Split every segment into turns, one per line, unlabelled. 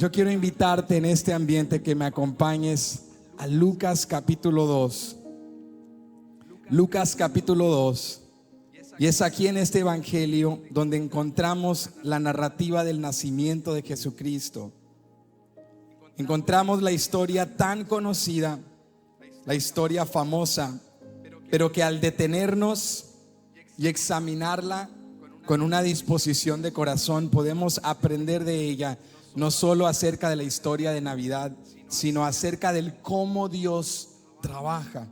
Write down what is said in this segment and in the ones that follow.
Yo quiero invitarte en este ambiente que me acompañes a Lucas capítulo 2. Lucas capítulo 2. Y es aquí en este evangelio donde encontramos la narrativa del nacimiento de Jesucristo. Encontramos la historia tan conocida, la historia famosa, pero que al detenernos y examinarla con una disposición de corazón podemos aprender de ella no solo acerca de la historia de Navidad, sino acerca del cómo Dios trabaja.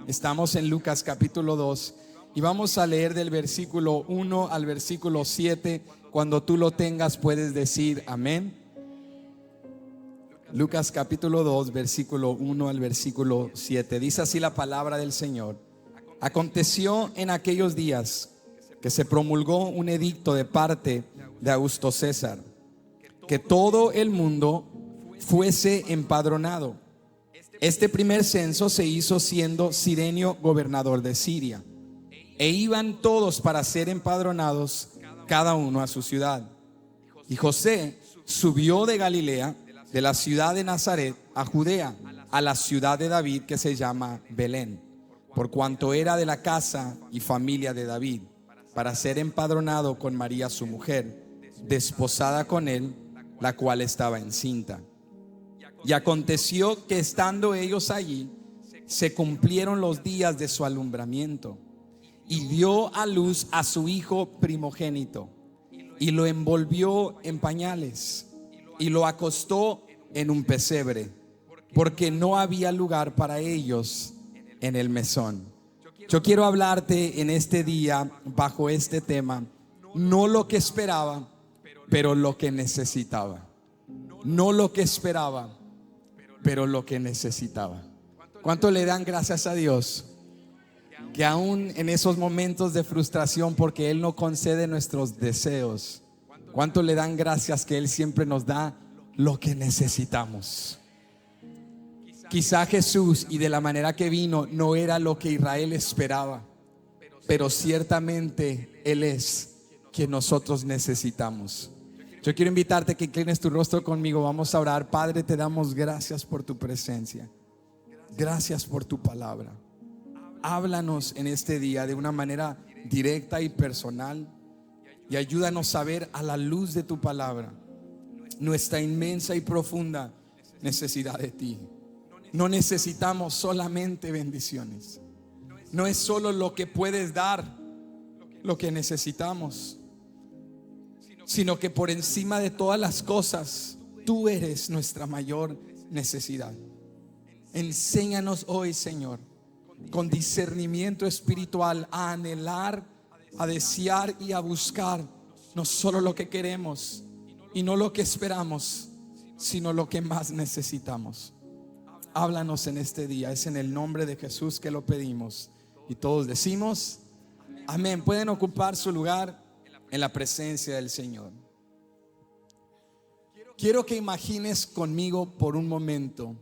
Estamos en Lucas capítulo 2 y vamos a leer del versículo 1 al versículo 7. Cuando tú lo tengas puedes decir amén. Lucas capítulo 2, versículo 1 al versículo 7. Dice así la palabra del Señor. Aconteció en aquellos días que se promulgó un edicto de parte de Augusto César, que todo el mundo fuese empadronado. Este primer censo se hizo siendo Cirenio gobernador de Siria, e iban todos para ser empadronados, cada uno a su ciudad. Y José subió de Galilea, de la ciudad de Nazaret, a Judea, a la ciudad de David, que se llama Belén, por cuanto era de la casa y familia de David, para ser empadronado con María su mujer, desposada con él, la cual estaba encinta. Y aconteció que estando ellos allí, se cumplieron los días de su alumbramiento, y dio a luz a su hijo primogénito, y lo envolvió en pañales, y lo acostó en un pesebre, porque no había lugar para ellos en el mesón. Yo quiero hablarte en este día bajo este tema, no lo que esperaba, pero lo que necesitaba. No lo que esperaba, pero lo que necesitaba. ¿Cuánto le dan gracias a Dios? Que aún en esos momentos de frustración, porque Él no concede nuestros deseos, ¿cuánto le dan gracias que Él siempre nos da lo que necesitamos? Quizá Jesús, y de la manera que vino, no era lo que Israel esperaba, pero ciertamente Él es quien nosotros necesitamos. Yo quiero invitarte que inclines tu rostro conmigo. Vamos a orar. Padre, te damos gracias por tu presencia. Gracias por tu palabra. Háblanos en este día de una manera directa y personal, y ayúdanos a ver a la luz de tu palabra nuestra inmensa y profunda necesidad de ti. No necesitamos solamente bendiciones. No es solo lo que puedes dar lo que necesitamos, sino que por encima de todas las cosas, tú eres nuestra mayor necesidad. Enséñanos hoy, Señor, con discernimiento espiritual, a anhelar, a desear y a buscar no solo lo que queremos y no lo que esperamos, sino lo que más necesitamos. Háblanos en este día. Es en el nombre de Jesús que lo pedimos, y todos decimos amén. Pueden ocupar su lugar en la presencia del Señor. Quiero que imagines conmigo por un momento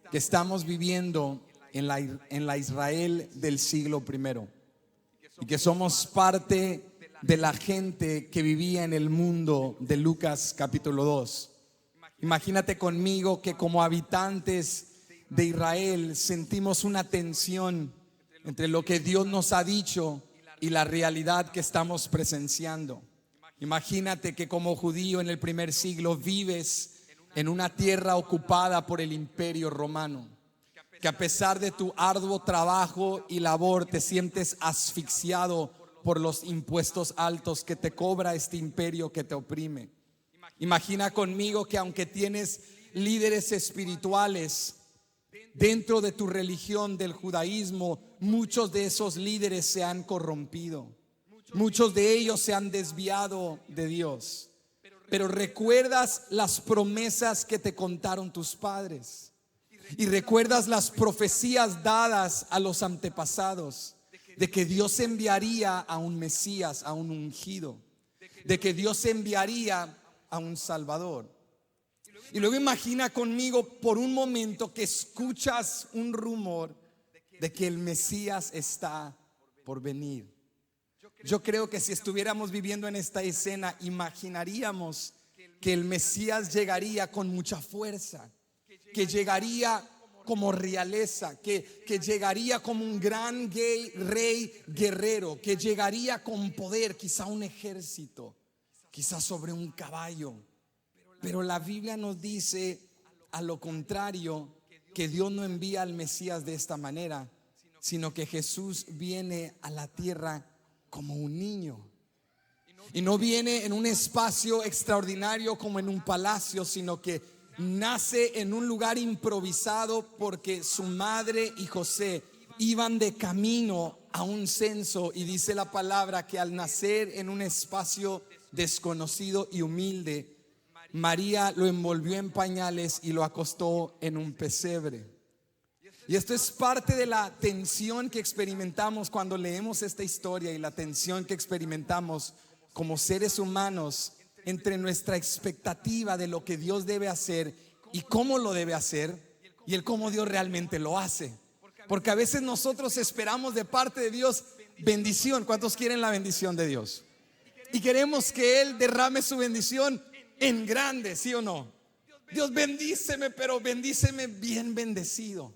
que estamos viviendo en la Israel del siglo I, y que somos parte de la gente que vivía en el mundo de Lucas capítulo 2. Imagínate conmigo que como habitantes de Israel sentimos una tensión entre lo que Dios nos ha dicho y la realidad que estamos presenciando. Imagínate que como judío en el primer siglo vives en una tierra ocupada por el imperio romano, que a pesar de tu arduo trabajo y labor te sientes asfixiado por los impuestos altos que te cobra este imperio que te oprime. Imagina conmigo que aunque tienes líderes espirituales dentro de tu religión del judaísmo, muchos de esos líderes se han corrompido. Muchos de ellos se han desviado de Dios. Pero recuerdas las promesas que te contaron tus padres, y recuerdas las profecías dadas a los antepasados de que Dios enviaría a un Mesías, a un ungido, de que Dios enviaría a un Salvador. Y luego imagina conmigo por un momento que escuchas un rumor de que el Mesías está por venir. Yo creo que si estuviéramos viviendo en esta escena, imaginaríamos que el Mesías llegaría con mucha fuerza, que llegaría como realeza, que llegaría como un gran rey guerrero, que llegaría con poder, quizá un ejército, quizá sobre un caballo. Pero la Biblia nos dice a lo contrario, que Dios no envía al Mesías de esta manera, sino que Jesús viene a la tierra como un niño. Y no viene en un espacio extraordinario como en un palacio, sino que nace en un lugar improvisado porque su madre y José iban de camino a un censo, y dice la palabra que al nacer en un espacio desconocido y humilde, María lo envolvió en pañales y lo acostó en un pesebre. Y esto es parte de la tensión que experimentamos cuando leemos esta historia, y la tensión que experimentamos como seres humanos entre nuestra expectativa de lo que Dios debe hacer y cómo lo debe hacer, y el cómo Dios realmente lo hace. Porque a veces nosotros esperamos de parte de Dios bendición. ¿Cuántos quieren la bendición de Dios? Y queremos que Él derrame su bendición en grande, ¿sí o no? Dios, bendíceme, pero bendíceme bien bendecido.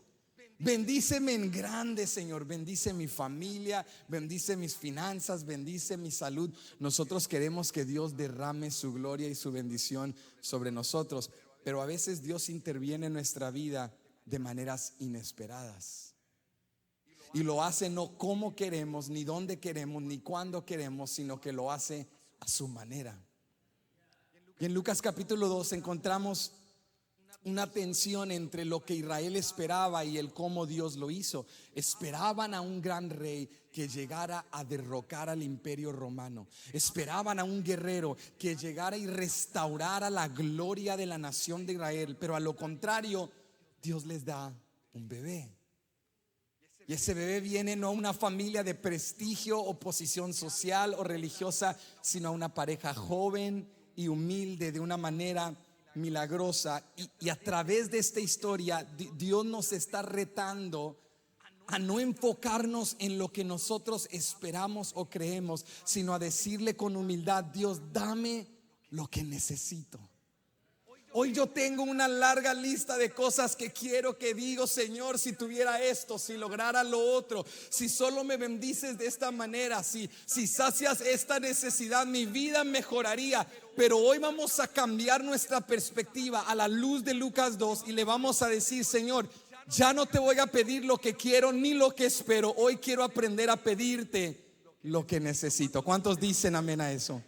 Bendíceme en grande, Señor. Bendice mi familia, bendice mis finanzas, bendice mi salud. Nosotros queremos que Dios derrame su gloria y su bendición sobre nosotros, pero a veces Dios interviene en nuestra vida de maneras inesperadas. Y lo hace no como queremos, ni donde queremos, ni cuando queremos, sino que lo hace a su manera. Y en Lucas capítulo 2 encontramos una tensión entre lo que Israel esperaba y el cómo Dios lo hizo. Esperaban a un gran rey que llegara a derrocar al imperio romano. Esperaban a un guerrero que llegara y restaurara la gloria de la nación de Israel. Pero a lo contrario, Dios les da un bebé. Y ese bebé viene no a una familia de prestigio o posición social o religiosa, sino a una pareja joven y humilde de una manera milagrosa. Y a través de esta historia Dios nos está retando a no enfocarnos en lo que nosotros esperamos o creemos, sino a decirle con humildad: Dios, dame lo que necesito. Hoy yo tengo una larga lista de cosas que quiero, que digo: Señor, si tuviera esto, si lograra lo otro, si solo me bendices de esta manera, si sacias esta necesidad, mi vida mejoraría. Pero hoy vamos a cambiar nuestra perspectiva a la luz de Lucas 2 y le vamos a decir: Señor, ya no te voy a pedir lo que quiero ni lo que espero. Hoy quiero aprender a pedirte lo que necesito. ¿Cuántos dicen amén a eso?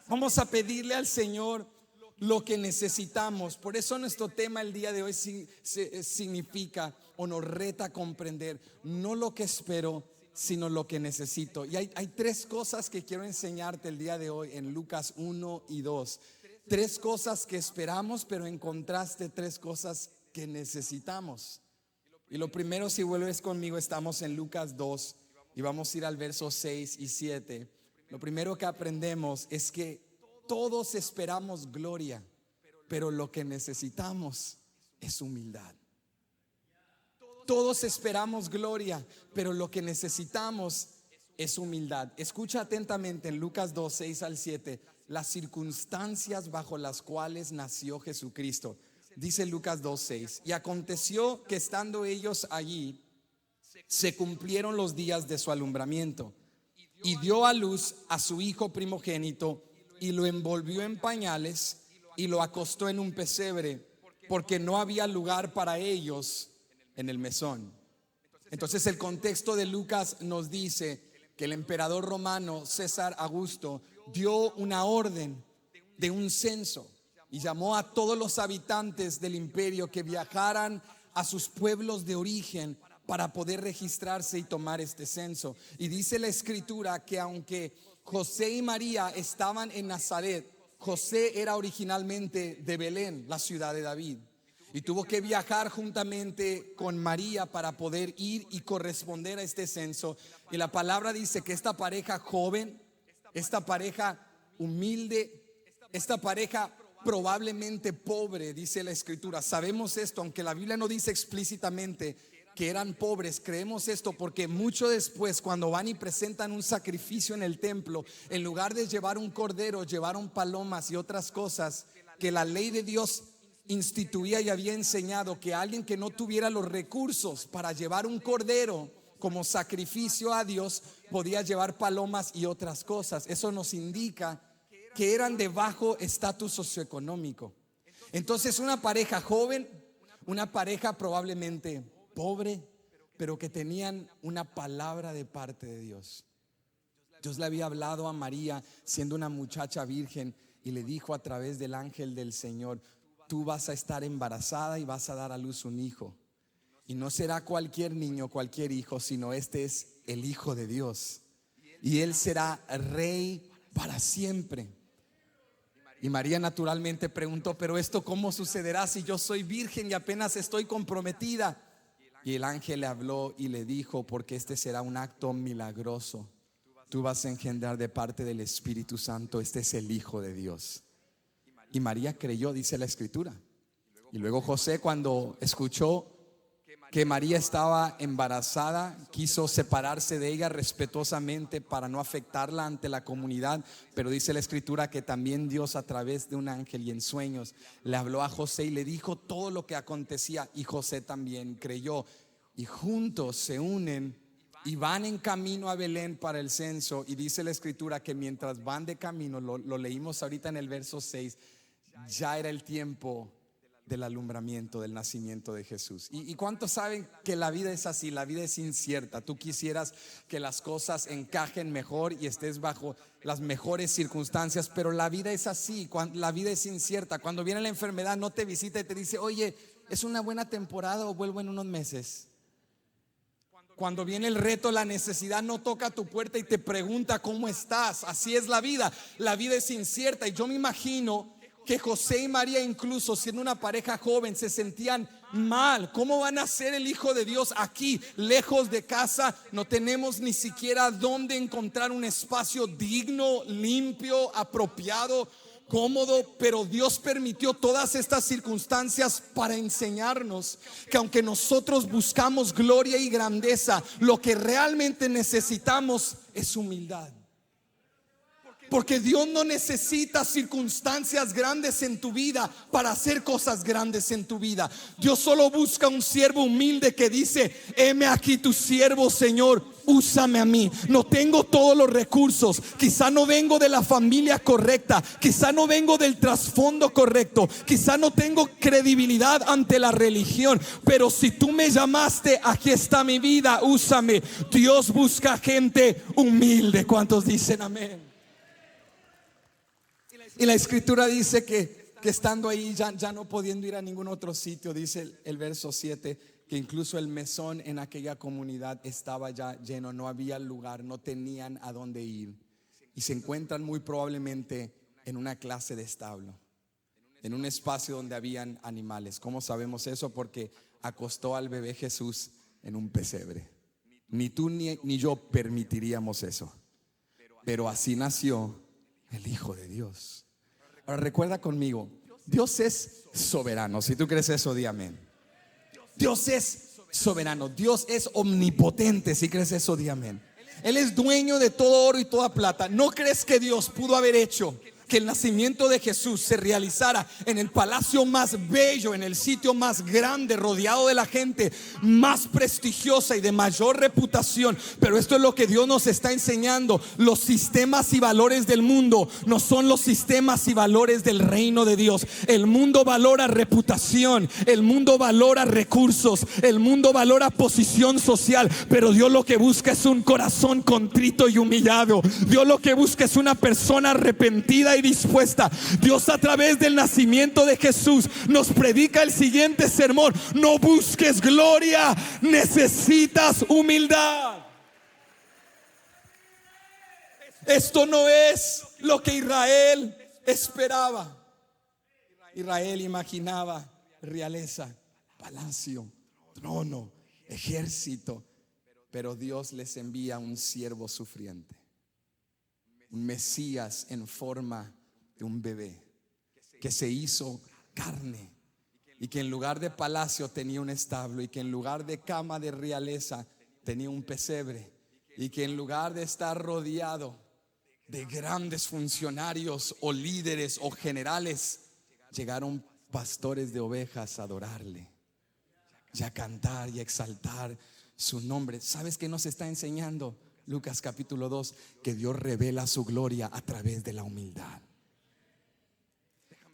Vamos a pedirle al Señor lo que necesitamos. Por eso nuestro tema el día de hoy significa, o nos reta a comprender, no lo que espero, sino lo que necesito. Y hay tres cosas que quiero enseñarte el día de hoy en Lucas 1 y 2. Tres cosas que esperamos, pero en contraste tres cosas que necesitamos. Y lo primero, si vuelves conmigo, estamos en Lucas 2 y vamos a ir al verso 6 y 7. Lo primero que aprendemos es que todos esperamos gloria, pero lo que necesitamos es humildad. Todos esperamos gloria, pero lo que necesitamos es humildad. Escucha atentamente en Lucas 2, 6 al 7, las circunstancias bajo las cuales nació Jesucristo. Dice Lucas 2, 6: y aconteció que estando ellos allí, se cumplieron los días de su alumbramiento, y dio a luz a su hijo primogénito, y lo envolvió en pañales y lo acostó en un pesebre, porque no había lugar para ellos en el mesón. Entonces el contexto de Lucas nos dice que el emperador romano César Augusto dio una orden de un censo y llamó a todos los habitantes del imperio que viajaran a sus pueblos de origen para poder registrarse y tomar este censo. Y dice la escritura que aunque José y María estaban en Nazaret, José era originalmente de Belén, la ciudad de David, y tuvo que viajar juntamente con María para poder ir y corresponder a este censo. Y la palabra dice que esta pareja joven, esta pareja humilde, esta pareja probablemente pobre, dice la escritura. Sabemos esto, aunque la Biblia no dice explícitamente que eran pobres. Creemos esto porque mucho después, cuando van y presentan un sacrificio en el templo, en lugar de llevar un cordero, llevaron palomas y otras cosas que la ley de Dios instituía y había enseñado que alguien que no tuviera los recursos para llevar un cordero como sacrificio a Dios podía llevar palomas y otras cosas. Eso nos indica que eran de bajo estatus socioeconómico. Entonces una pareja joven, una pareja probablemente pobre, pero que tenían una palabra de parte de Dios. Dios le había hablado a María siendo una muchacha virgen y le dijo a través del ángel del Señor: tú vas a estar embarazada y vas a dar a luz un hijo. Y no será cualquier niño, cualquier hijo, sino este es el Hijo de Dios. Y él será rey para siempre. Y María naturalmente preguntó: pero esto ¿cómo sucederá si yo soy virgen y apenas estoy comprometida? Y el ángel le habló y le dijo: porque este será un acto milagroso. Tú vas a engendrar de parte del Espíritu Santo. Este es el Hijo de Dios. Y María creyó, dice la Escritura. Y luego José, cuando escuchó que María estaba embarazada, quiso separarse de ella respetuosamente para no afectarla ante la comunidad. Pero dice la Escritura que también Dios, a través de un ángel y en sueños, le habló a José y le dijo todo lo que acontecía. Y José también creyó. Y juntos se unen y van en camino a Belén para el censo. Y dice la Escritura que mientras van de camino, lo leímos ahorita en el verso 6, ya era el tiempo del alumbramiento, del nacimiento de Jesús. ¿Y cuántos saben que la vida es así? La vida es incierta. Tú quisieras que las cosas encajen mejor y estés bajo las mejores circunstancias, pero la vida es así. La vida es incierta. Cuando viene la enfermedad, no te visita y te dice: oye, ¿es una buena temporada o vuelvo en unos meses? Cuando viene el reto, la necesidad, no toca tu puerta y te pregunta cómo estás. Así es la vida. La vida es incierta. Y yo me imagino que José y María, incluso siendo una pareja joven, se sentían mal. ¿Cómo van a ser el Hijo de Dios aquí, lejos de casa? No tenemos ni siquiera dónde encontrar un espacio digno, limpio, apropiado, cómodo. Pero Dios permitió todas estas circunstancias para enseñarnos que aunque nosotros buscamos gloria y grandeza, lo que realmente necesitamos es humildad. Porque Dios no necesita circunstancias grandes en tu vida para hacer cosas grandes en tu vida. Dios solo busca un siervo humilde que dice: heme aquí tu siervo, Señor, úsame a mí. No tengo todos los recursos, quizá no vengo de la familia correcta, quizá no vengo del trasfondo correcto, quizá no tengo credibilidad ante la religión, pero si tú me llamaste, aquí está mi vida, úsame. Dios busca gente humilde. ¿Cuántos dicen amén? Y la Escritura dice que estando ahí, ya no pudiendo ir a ningún otro sitio, dice el verso 7, que incluso el mesón en aquella comunidad estaba ya lleno. No había lugar, no tenían a dónde ir. Y se encuentran muy probablemente en una clase de establo, en un espacio donde habían animales. ¿Cómo sabemos eso? Porque acostó al bebé Jesús en un pesebre. Ni tú ni yo permitiríamos eso, pero así nació el Hijo de Dios. Ahora recuerda conmigo, Dios es soberano. Si tú crees eso, di amén. Dios es soberano, Dios es omnipotente. Si crees eso, di amén. Él es dueño de todo oro y toda plata. ¿No crees que Dios pudo haber hecho que el nacimiento de Jesús se realizara en el palacio más bello, en el sitio más grande, rodeado de la gente más prestigiosa y de mayor reputación? Pero esto es lo que Dios nos está enseñando. Los sistemas y valores del mundo no son los sistemas y valores del reino de Dios. El mundo valora reputación, el mundo valora recursos, el mundo valora posición social, pero Dios lo que busca es un corazón contrito y humillado. Dios lo que busca es una persona arrepentida y dispuesta. Dios, a través del nacimiento de Jesús, nos predica el siguiente sermón: no busques gloria, necesitas humildad. Esto no es lo que Israel esperaba. Israel imaginaba realeza, palacio, trono, ejército. Pero Dios les envía un siervo sufriente, un Mesías en forma de un bebé que se hizo carne, y que en lugar de palacio tenía un establo, y que en lugar de cama de realeza tenía un pesebre, y que en lugar de estar rodeado de grandes funcionarios o líderes o generales, llegaron pastores de ovejas a adorarle y a cantar y a exaltar su nombre. ¿Sabes qué nos está enseñando Lucas capítulo 2? Que Dios revela su gloria a través de la humildad.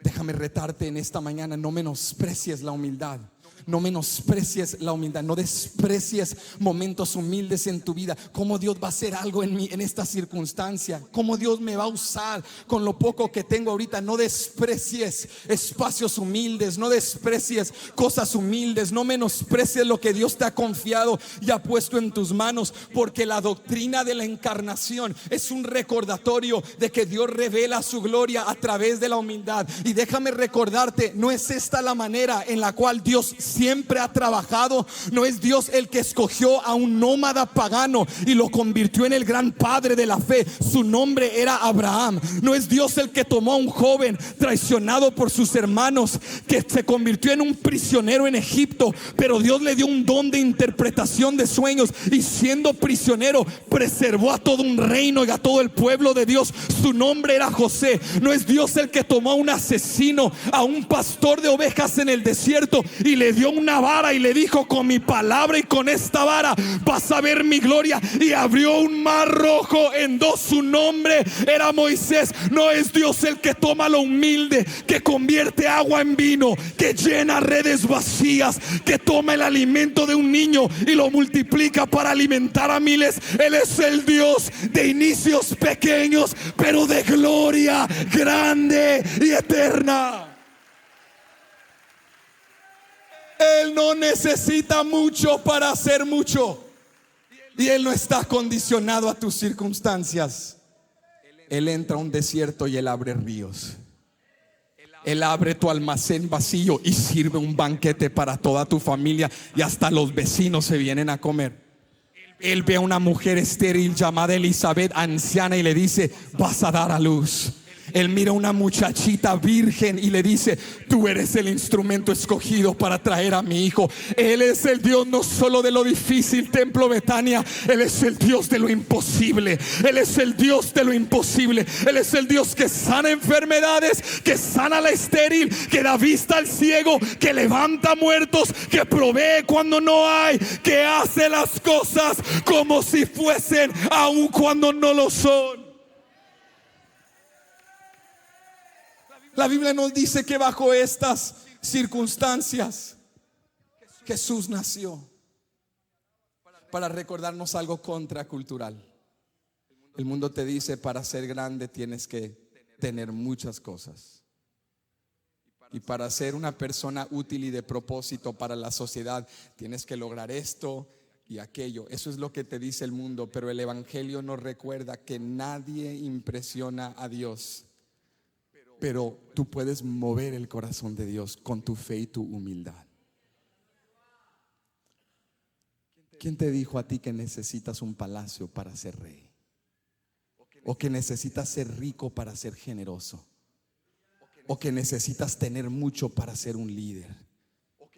Déjame retarte en esta mañana: no menosprecies la humildad. No menosprecies la humildad, no desprecies momentos humildes en tu vida. Cómo Dios va a hacer algo en mí en esta circunstancia, cómo Dios me va a usar con lo poco que tengo ahorita. No desprecies espacios humildes, no desprecies cosas humildes, no menosprecies lo que Dios te ha confiado y ha puesto en tus manos, porque la doctrina de la encarnación es un recordatorio de que Dios revela su gloria a través de la humildad. Y déjame recordarte, no es esta la manera en la cual Dios siempre ha trabajado. No es Dios el que escogió a un nómada pagano y lo convirtió en el gran padre de la fe. Su nombre era Abraham. No es Dios el que tomó a un joven traicionado por sus hermanos, que se convirtió en un prisionero en Egipto, pero Dios le dio un don de interpretación de sueños, y siendo prisionero preservó a todo un reino y a todo el pueblo de Dios. Su nombre era José. No es Dios el que tomó a un asesino, a un pastor de ovejas en el desierto, y le dio una vara y le dijo: con mi palabra y con esta vara vas a ver mi gloria. Y abrió un mar rojo en dos. Su nombre era Moisés. No es Dios el que toma lo humilde, que convierte agua en vino, que llena redes vacías, que toma el alimento de un niño y lo multiplica para alimentar a miles. Él es el Dios de inicios pequeños, pero de gloria grande y eterna. Él no necesita mucho para hacer mucho, y Él no está condicionado a tus circunstancias. Él entra a un desierto y Él abre ríos. Él abre tu almacén vacío y sirve un banquete para toda tu familia, y hasta los vecinos se vienen a comer. Él ve a una mujer estéril llamada Elizabeth, anciana, y le dice: vas a dar a luz. Él mira a una muchachita virgen y le dice: tú eres el instrumento escogido para traer a mi hijo. Él es el Dios no solo de lo difícil, Templo Betania. Él es el Dios de lo imposible. Él es el Dios de lo imposible. Él es el Dios que sana enfermedades, que sana a la estéril, que da vista al ciego, que levanta muertos, que provee cuando no hay, que hace las cosas como si fuesen, aun cuando no lo son. La Biblia nos dice que bajo estas circunstancias Jesús nació para recordarnos algo contracultural. El mundo te dice: para ser grande tienes que tener muchas cosas, y para ser una persona útil y de propósito para la sociedad tienes que lograr esto y aquello. Eso es lo que te dice el mundo, pero el evangelio nos recuerda que nadie impresiona a Dios, pero tú puedes mover el corazón de Dios con tu fe y tu humildad. ¿Quién te dijo a ti que necesitas un palacio para ser rey? ¿O que necesitas ser rico para ser generoso? ¿O que necesitas tener mucho para ser un líder?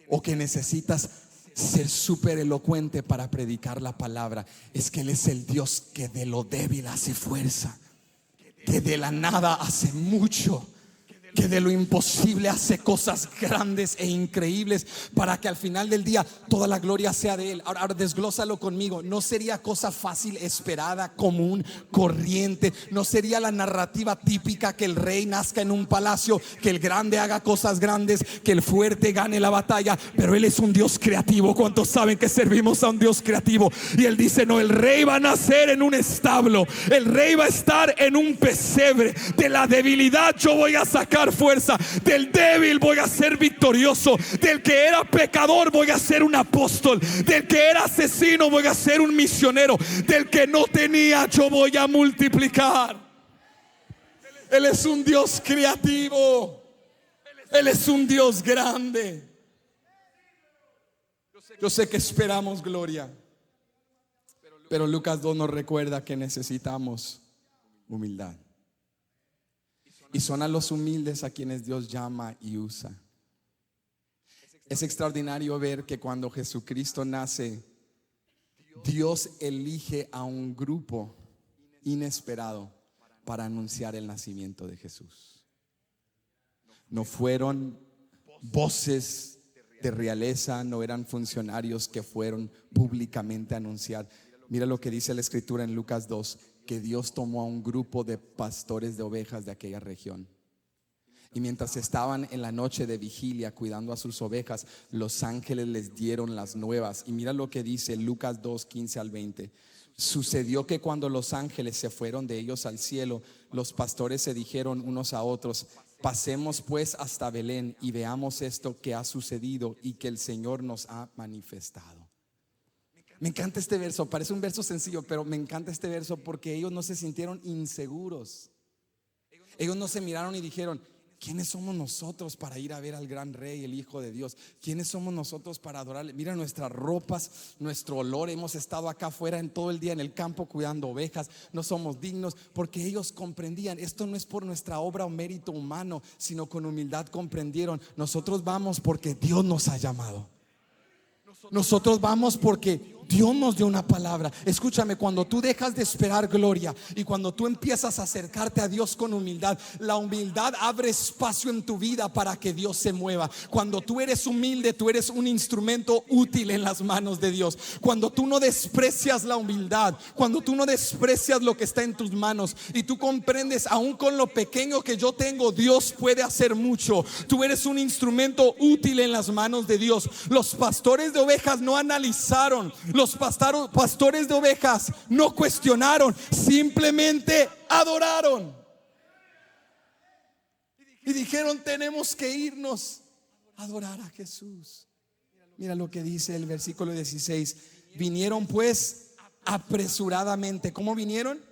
¿O que necesitas ser súper elocuente para predicar la palabra? Es que Él es el Dios que de lo débil hace fuerza, que de la nada hace mucho, que de lo imposible hace cosas grandes e increíbles, para que al final del día toda la gloria sea de Él. Ahora desglósalo conmigo. No sería cosa fácil, esperada, común, corriente. No sería la narrativa típica que el rey nazca en un palacio, que el grande haga cosas grandes, que el fuerte gane la batalla. Pero Él es un Dios creativo. ¿Cuántos saben que servimos a un Dios creativo? Y Él dice: no, el rey va a nacer en un establo, el rey va a estar en un pesebre. De la debilidad yo voy a sacar fuerza, del débil voy a ser victorioso, del que era pecador voy a ser un apóstol, del que era asesino voy a ser un misionero, del que no tenía yo voy a multiplicar. Él es un Dios creativo, Él es un Dios grande. Yo sé que esperamos gloria, pero Lucas 2 nos recuerda que necesitamos humildad. Y son a los humildes a quienes Dios llama y usa. Es extraordinario ver que cuando Jesucristo nace, Dios elige a un grupo inesperado para anunciar el nacimiento de Jesús. No fueron voces de realeza, no eran funcionarios que fueron públicamente a anunciar. Mira lo que dice la escritura en Lucas 2, que Dios tomó a un grupo de pastores de ovejas de aquella región. Y mientras estaban en la noche de vigilia cuidando a sus ovejas, los ángeles les dieron las nuevas. Y mira lo que dice Lucas 2, 15 al 20. Sucedió que cuando los ángeles se fueron de ellos al cielo, los pastores se dijeron unos a otros: pasemos pues hasta Belén y veamos esto que ha sucedido y que el Señor nos ha manifestado. Me encanta este verso, parece un verso sencillo, pero me encanta este verso porque ellos no se sintieron inseguros. Ellos no se miraron y dijeron: ¿quiénes somos nosotros para ir a ver al gran rey, el Hijo de Dios? ¿Quiénes somos nosotros para adorarle? Mira nuestras ropas, nuestro olor. Hemos estado acá afuera en todo el día en el campo cuidando ovejas. No somos dignos, porque ellos comprendían, esto no es por nuestra obra o mérito humano, sino con humildad comprendieron: nosotros vamos porque Dios nos ha llamado. Nosotros vamos porque Dios nos dio una palabra. Escúchame, cuando tú dejas de esperar gloria y cuando tú empiezas a acercarte a Dios con humildad, la humildad abre espacio en tu vida para que Dios se mueva. Cuando tú eres humilde, tú eres un instrumento útil en las manos de Dios. Cuando tú no desprecias la humildad, cuando tú no desprecias lo que está en tus manos y tú comprendes, aún con lo pequeño que yo tengo, Dios puede hacer mucho. Tú eres un instrumento útil en las manos de Dios. Los pastores de ovejas no analizaron, los pastores de ovejas no cuestionaron, simplemente adoraron y dijeron: tenemos que irnos a adorar a Jesús. Mira lo que dice el versículo 16: vinieron pues apresuradamente. ¿Cómo vinieron?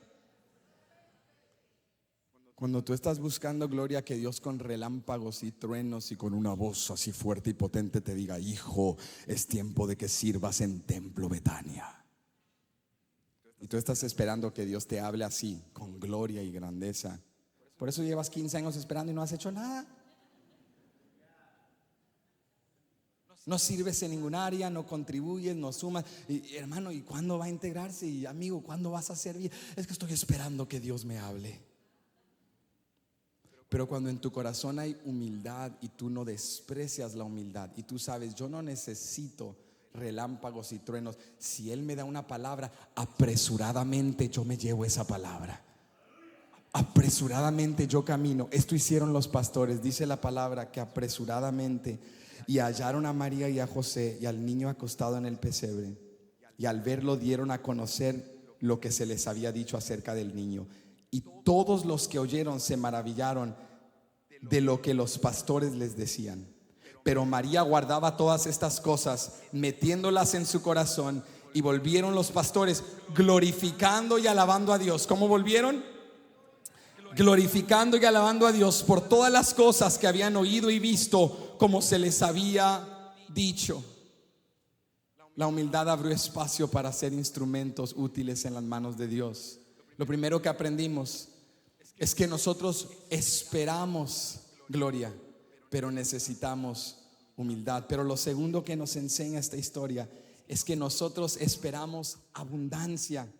Cuando tú estás buscando gloria, que Dios con relámpagos y truenos y con una voz así fuerte y potente te diga: hijo, es tiempo de que sirvas en Templo Betania. Y tú estás esperando que Dios te hable así, con gloria y grandeza. Por eso llevas 15 años esperando y no has hecho nada. No sirves en ningún área, no contribuyes, no sumas. Y, hermano, ¿y cuándo va a integrarse? Y amigo, ¿cuándo vas a servir? Es que estoy esperando que Dios me hable. Pero cuando en tu corazón hay humildad y tú no desprecias la humildad y tú sabes: yo no necesito relámpagos y truenos. Si Él me da una palabra, apresuradamente yo me llevo esa palabra. Apresuradamente yo camino. Esto hicieron los pastores. Dice la palabra que apresuradamente, y hallaron a María y a José y al niño acostado en el pesebre, y al verlo dieron a conocer lo que se les había dicho acerca del niño. Y todos los que oyeron se maravillaron de lo que los pastores les decían. Pero María guardaba todas estas cosas, metiéndolas en su corazón. Y volvieron los pastores glorificando y alabando a Dios. ¿Cómo volvieron? Glorificando y alabando a Dios por todas las cosas que habían oído y visto, como se les había dicho. La humildad abrió espacio para ser instrumentos útiles en las manos de Dios. Lo primero que aprendimos es que nosotros esperamos gloria, pero necesitamos humildad. Pero lo segundo que nos enseña esta historia es que nosotros esperamos abundancia,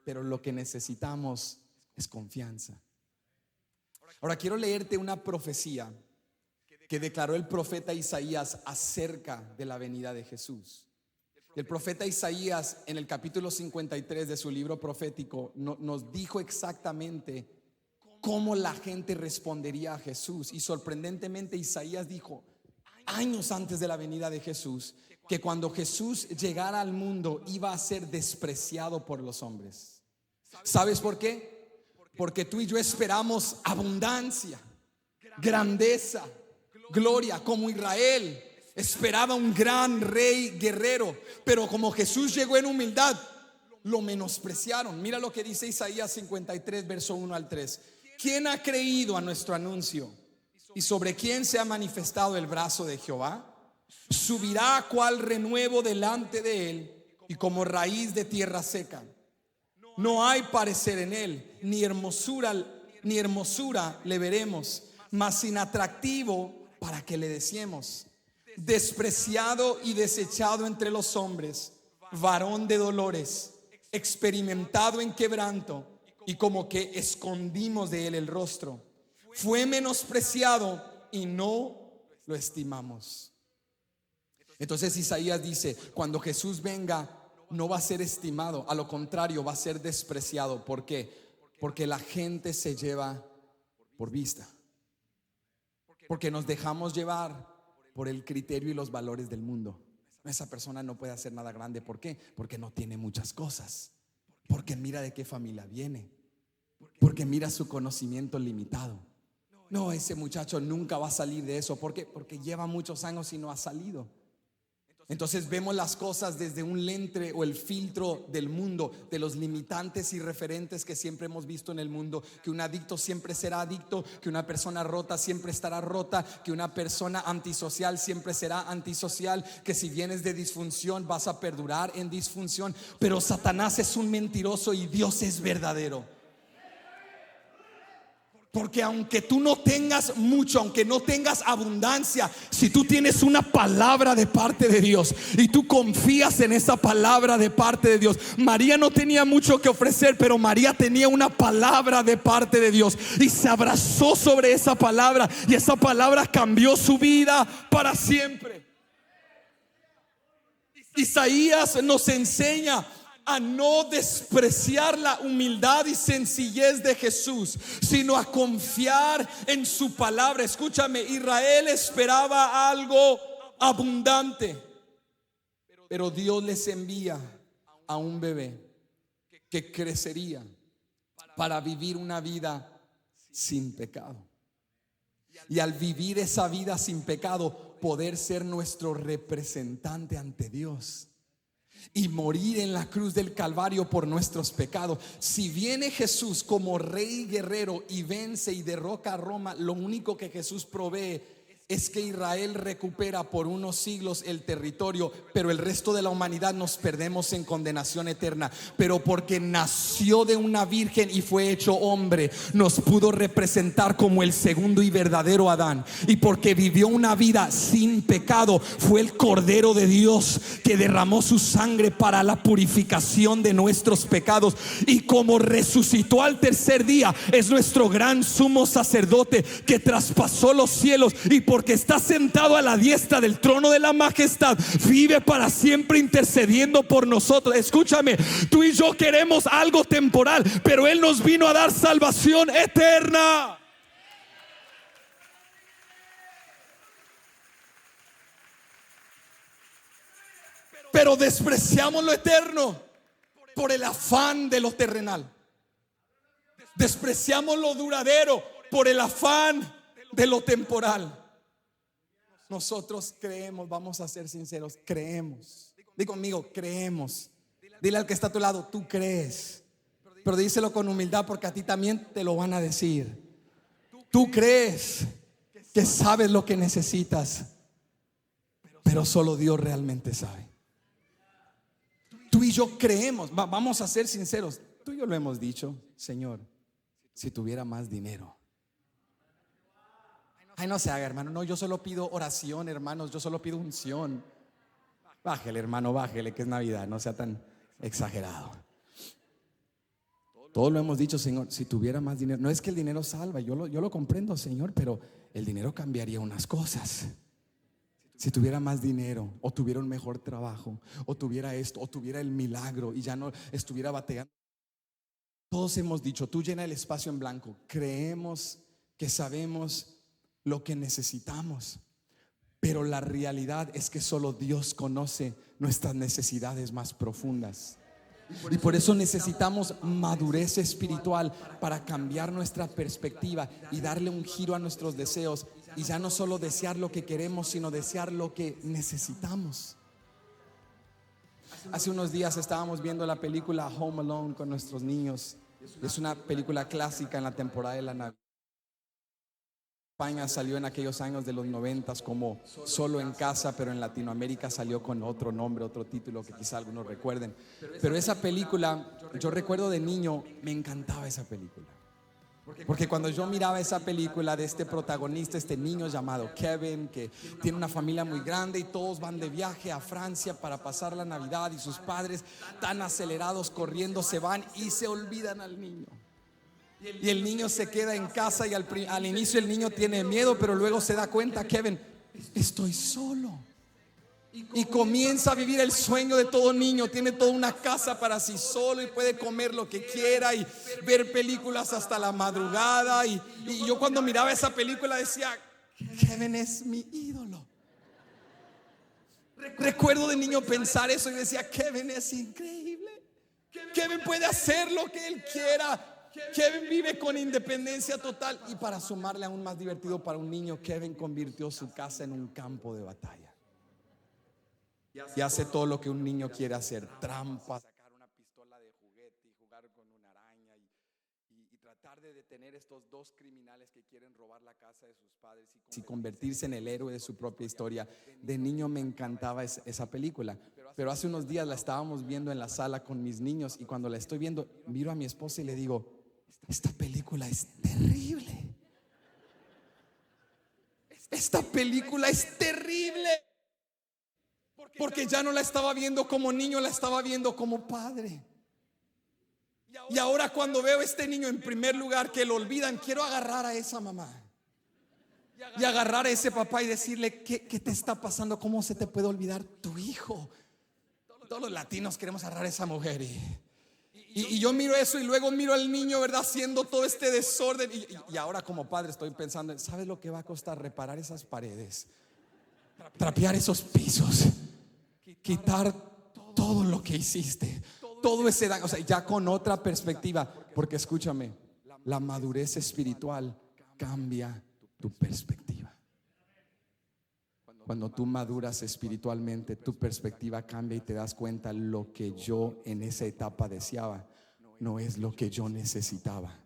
pero lo que necesitamos es confianza. Ahora quiero leerte una profecía que declaró el profeta Isaías acerca de la venida de Jesús. El profeta Isaías, en el capítulo 53 de su libro profético, nos dijo exactamente cómo la gente respondería a Jesús. Y sorprendentemente Isaías dijo, años antes de la venida de Jesús, que cuando Jesús llegara al mundo iba a ser despreciado por los hombres. ¿Sabes por qué? Porque tú y yo esperamos abundancia, grandeza, gloria, como Israel esperaba un gran rey guerrero, pero como Jesús llegó en humildad, lo menospreciaron. Mira lo que dice Isaías 53, verso 1 al 3. ¿Quién ha creído a nuestro anuncio? ¿Y sobre quién se ha manifestado el brazo de Jehová? Subirá cual renuevo delante de él, y como raíz de tierra seca. No hay parecer en él, ni hermosura le veremos, mas sin atractivo para que le deseemos. Despreciado y desechado entre los hombres, varón de dolores, experimentado en quebranto, y como que escondimos de él el rostro. Fue menospreciado y no lo estimamos. Entonces Isaías dice, cuando Jesús venga, no va a ser estimado, a lo contrario, va a ser despreciado. ¿Por qué? Porque la gente se lleva por vista, porque nos dejamos llevar por el criterio y los valores del mundo. Esa persona no puede hacer nada grande. ¿Por qué? Porque no tiene muchas cosas, porque mira de qué familia viene, porque mira su conocimiento limitado. No, ese muchacho nunca va a salir de eso. ¿Por qué? Porque lleva muchos años y no ha salido. Entonces vemos las cosas desde un lente o el filtro del mundo, de los limitantes y referentes que siempre hemos visto en el mundo. Que un adicto siempre será adicto, que una persona rota siempre estará rota, que una persona antisocial siempre será antisocial, que si vienes de disfunción vas a perdurar en disfunción. Pero Satanás es un mentiroso y Dios es verdadero. Porque aunque tú no tengas mucho, aunque no tengas abundancia, si tú tienes una palabra de parte de Dios y tú confías en esa palabra de parte de Dios. María no tenía mucho que ofrecer, pero María tenía una palabra de parte de Dios y se abrazó sobre esa palabra, y esa palabra cambió su vida para siempre. Isaías nos enseña a no despreciar la humildad y sencillez de Jesús, sino a confiar en su palabra. Escúchame, Israel esperaba algo abundante, pero Dios les envía a un bebé que crecería para vivir una vida sin pecado. Y al vivir esa vida sin pecado, poder ser nuestro representante ante Dios y morir en la cruz del Calvario por nuestros pecados. Si viene Jesús como rey guerrero y vence y derroca a Roma, lo único que Jesús provee es que Israel recupera por unos siglos el territorio, pero el resto de la humanidad nos perdemos en condenación eterna. Pero porque nació de una virgen y fue hecho hombre, nos pudo representar como el segundo y verdadero Adán. Y porque vivió una vida sin pecado, fue el Cordero de Dios que derramó su sangre para la purificación de nuestros pecados. Y como resucitó al tercer día, es nuestro gran sumo sacerdote que traspasó los cielos, y porque está sentado a la diestra del trono de la majestad, vive para siempre intercediendo por nosotros. Escúchame, tú y yo queremos algo temporal, pero Él nos vino a dar salvación eterna. Pero despreciamos lo eterno por el afán de lo terrenal. Despreciamos lo duradero por el afán de lo temporal. Nosotros creemos, vamos a ser sinceros, creemos. Di conmigo, creemos. Dile al que está a tu lado, tú crees. Pero díselo con humildad, porque a ti también te lo van a decir. Tú crees que sabes lo que necesitas, pero solo Dios realmente sabe. Tú y yo creemos, vamos a ser sinceros. Tú y yo lo hemos dicho, Señor, si tuviera más dinero. Ay, no se haga, hermano. No, yo solo pido oración, hermanos. Yo solo pido unción. Bájele, hermano, bájele, que es Navidad. No sea tan exagerado. Todos lo hemos dicho, Señor, si tuviera más dinero. No es que el dinero salva, yo lo comprendo, Señor, pero el dinero cambiaría unas cosas. Si tuviera más dinero, o tuviera un mejor trabajo, o tuviera esto, o tuviera el milagro y ya no estuviera bateando. Todos hemos dicho, tú llena el espacio en blanco. Creemos que sabemos lo que necesitamos, pero la realidad es que solo Dios conoce nuestras necesidades más profundas. Y por eso necesitamos madurez espiritual para cambiar nuestra perspectiva y darle un giro a nuestros deseos, y ya no solo desear lo que queremos, sino desear lo que necesitamos. Hace unos días estábamos viendo la película Home Alone con nuestros niños. Es una película clásica en la temporada de la Navidad. España salió en aquellos años de los 90 como Solo en Casa, pero en Latinoamérica salió con otro nombre, otro título que quizá algunos recuerden. Pero esa película, yo recuerdo de niño, me encantaba esa película. Porque cuando yo miraba esa película de este protagonista, este niño llamado Kevin, que tiene una familia muy grande y todos van de viaje a Francia para pasar la Navidad, y sus padres tan acelerados corriendo se van y se olvidan al niño. Y el niño se queda en casa y al inicio el niño tiene miedo, pero luego se da cuenta, Kevin, estoy solo. Y comienza a vivir el sueño de todo niño. Tiene toda una casa para sí solo y puede comer lo que quiera y ver películas hasta la madrugada. Y yo cuando miraba esa película decía, Kevin es mi ídolo. Recuerdo de niño pensar eso y decía, Kevin es increíble. Kevin puede hacer lo que él quiera. Kevin vive con independencia total. Y para sumarle aún más divertido para un niño, Kevin convirtió su casa en un campo de batalla. Y hace todo lo que un niño quiere hacer: trampas, sacar una pistola de juguete y jugar con una araña y tratar de detener estos dos criminales que quieren robar la casa de sus padres y convertirse en el héroe de su propia historia. De niño me encantaba esa película, pero hace unos días la estábamos viendo en la sala con mis niños y cuando la estoy viendo miro a mi esposa y le digo, esta película es terrible. Esta película es terrible. Porque ya no la estaba viendo como niño, la estaba viendo como padre. Y ahora cuando veo a este niño, en primer lugar, que lo olvidan, quiero agarrar a esa mamá y agarrar a ese papá y decirle, ¿qué te está pasando? ¿Cómo se te puede olvidar tu hijo? Todos los latinos queremos agarrar a esa mujer. Y yo miro eso y luego miro al niño, ¿verdad? Haciendo todo este desorden. Y ahora como padre estoy pensando, ¿sabes lo que va a costar reparar esas paredes? Trapear esos pisos, quitar todo lo que hiciste, todo ese daño, o sea, ya con otra perspectiva. Porque escúchame, la madurez espiritual cambia tu perspectiva. Cuando tú maduras espiritualmente, tu perspectiva cambia y te das cuenta, lo que yo en esa etapa deseaba no es lo que yo necesitaba.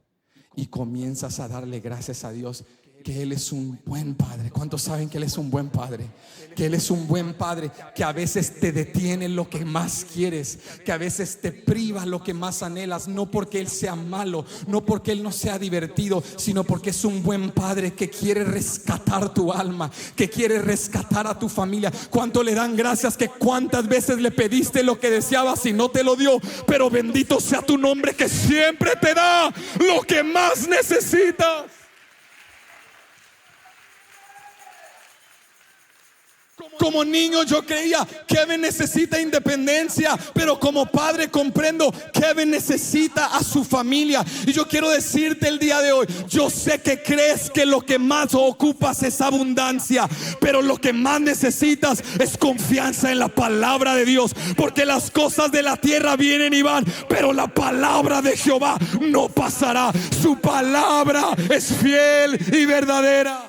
Y comienzas a darle gracias a Dios que Él es un buen padre. ¿Cuántos saben que Él es un buen padre? Que Él es un buen padre, que a veces te detiene lo que más quieres, que a veces te priva lo que más anhelas. No porque Él sea malo, no porque Él no sea divertido, sino porque es un buen padre que quiere rescatar tu alma, que quiere rescatar a tu familia. ¿Cuánto le dan gracias que cuántas veces le pediste lo que deseabas y no te lo dio? Pero bendito sea tu nombre, que siempre te da lo que más necesitas. Como niño yo creía, Kevin necesita independencia, pero como padre comprendo, Kevin necesita a su familia. Y yo quiero decirte el día de hoy, yo sé que crees que lo que más ocupas es abundancia, pero lo que más necesitas es confianza en la palabra de Dios. Porque las cosas de la tierra vienen y van, pero la palabra de Jehová no pasará. Su palabra es fiel y verdadera.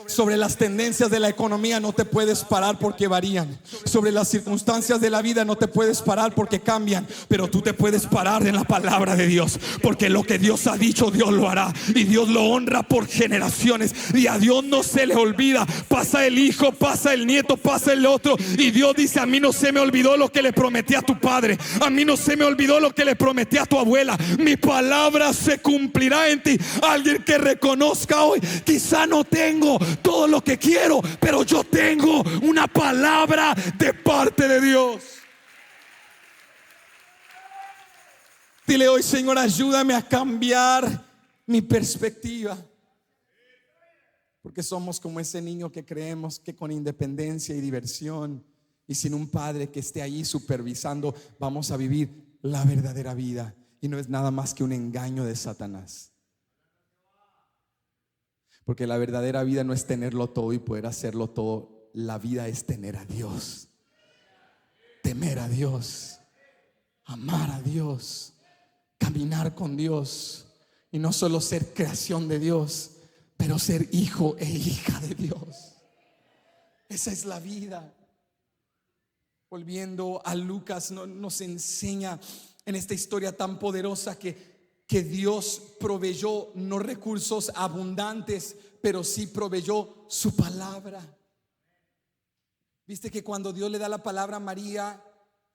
Sobre las tendencias de la economía no te puedes parar porque varían. Sobre las circunstancias de la vida no te puedes parar porque cambian. Pero tú te puedes parar en la palabra de Dios, porque lo que Dios ha dicho, Dios lo hará. Y Dios lo honra por generaciones. Y a Dios no se le olvida. Pasa el hijo, pasa el nieto, pasa el otro. Y Dios dice, a mí no se me olvidó lo que le prometí a tu padre. A mí no se me olvidó lo que le prometí a tu abuela. Mi palabra se cumplirá en ti. Alguien que reconozca hoy, quizá no tengo todo lo que quiero, pero yo tengo una palabra de parte de Dios. Dile hoy, Señor, ayúdame a cambiar mi perspectiva. Porque somos como ese niño que creemos que con independencia y diversión y sin un padre que esté ahí supervisando, vamos a vivir la verdadera vida. Y no es nada más que un engaño de Satanás. Porque la verdadera vida no es tenerlo todo y poder hacerlo todo. La vida es tener a Dios, temer a Dios, amar a Dios, caminar con Dios. Y no solo ser creación de Dios, pero ser hijo e hija de Dios. Esa es la vida. Volviendo a Lucas, nos enseña en esta historia tan poderosa que Dios proveyó no recursos abundantes, pero sí proveyó su palabra. Viste que cuando Dios le da la palabra a María